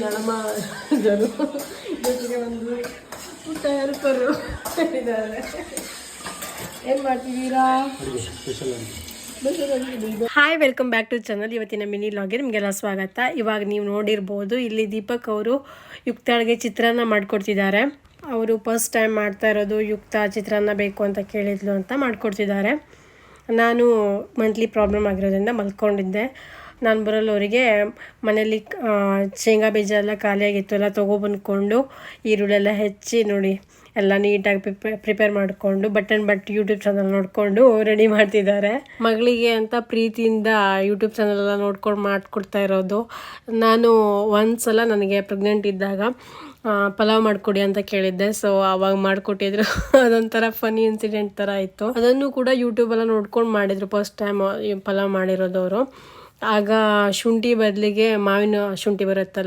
ನಳಮ ಜರು ಜೊತೆಗೆ ಒಂದು ಪುಟ್ಟ ಹೆಲ್ಪರು ಇದ್ದಾರೆ. ಏನು ಮಾಡ್ತಿದ್ದೀರಾ? Hi, welcome back to channel. ಇವತ್ತಿನ ಮಿನಿ ಲಾಗ್ಗೆ ನಿಮಗೆಲ್ಲ ಸ್ವಾಗತ. ಇವಾಗ ನೀವು ನೋಡಿರ್ಬೋದು, ಇಲ್ಲಿ ದೀಪಕ್ ಅವರು ಯುಕ್ತಾಳ್ಗೆ ಚಿತ್ರಾನ್ನ ಮಾಡಿಕೊಡ್ತಿದ್ದಾರೆ. ಅವರು ಫಸ್ಟ್ ಟೈಮ್ ಮಾಡ್ತಾ ಇರೋದು. ಯುಕ್ತ ಚಿತ್ರಾನ್ನ ಬೇಕು ಅಂತ ಕೇಳಿದ್ಲು ಅಂತ ಮಾಡಿಕೊಡ್ತಿದ್ದಾರೆ. ನಾನು ಮಂತ್ಲಿ ಪ್ರಾಬ್ಲಮ್ ಆಗಿರೋದ್ರಿಂದ ಮಲ್ಕೊಂಡಿದ್ದೆ. ನಾನು ಬರೋಲ್ಲವರಿಗೆ ಮನೇಲಿ ಶೇಂಗಾ ಬೀಜ ಎಲ್ಲ ಖಾಲಿಯಾಗಿತ್ತು, ಎಲ್ಲ ತೊಗೊಬಂದ್ಕೊಂಡು ಈರುಳ್ಳೆಲ್ಲ ಹೆಚ್ಚಿ ನೋಡಿ ಎಲ್ಲ ನೀಟಾಗಿ ಪ್ರಿಪೇರ್ ಮಾಡಿಕೊಂಡು ಬಟ್ ಯೂಟ್ಯೂಬ್ ಚಾನಲ್ ನೋಡಿಕೊಂಡು ರೆಡಿ ಮಾಡ್ತಿದ್ದಾರೆ. ಮಗಳಿಗೆ ಅಂತ ಪ್ರೀತಿಯಿಂದ ಯೂಟ್ಯೂಬ್ ಚಾನಲ್ ಎಲ್ಲ ನೋಡ್ಕೊಂಡು ಮಾಡಿಕೊಡ್ತಾ ಇರೋದು. ನಾನು ಒಂದ್ಸಲ ನನಗೆ ಪ್ರೆಗ್ನೆಂಟ್ ಇದ್ದಾಗ ಪಲಾವ್ ಮಾಡಿಕೊಡಿ ಅಂತ ಕೇಳಿದ್ದೆ. ಸೊ ಆವಾಗ ಮಾಡಿಕೊಟ್ಟಿದ್ರು. ಅದೊಂಥರ ಫನಿ ಇನ್ಸಿಡೆಂಟ್ ಥರ ಇತ್ತು. ಅದನ್ನು ಕೂಡ ಯೂಟ್ಯೂಬೆಲ್ಲ ನೋಡ್ಕೊಂಡು ಮಾಡಿದರು. ಫಸ್ಟ್ ಟೈಮ್ ಪಲಾವ್ ಮಾಡಿರೋದವರು. ಆಗ ಶುಂಠಿ ಬದಲಿಗೆ ಮಾವಿನ ಶುಂಠಿ ಬರುತ್ತಲ್ಲ,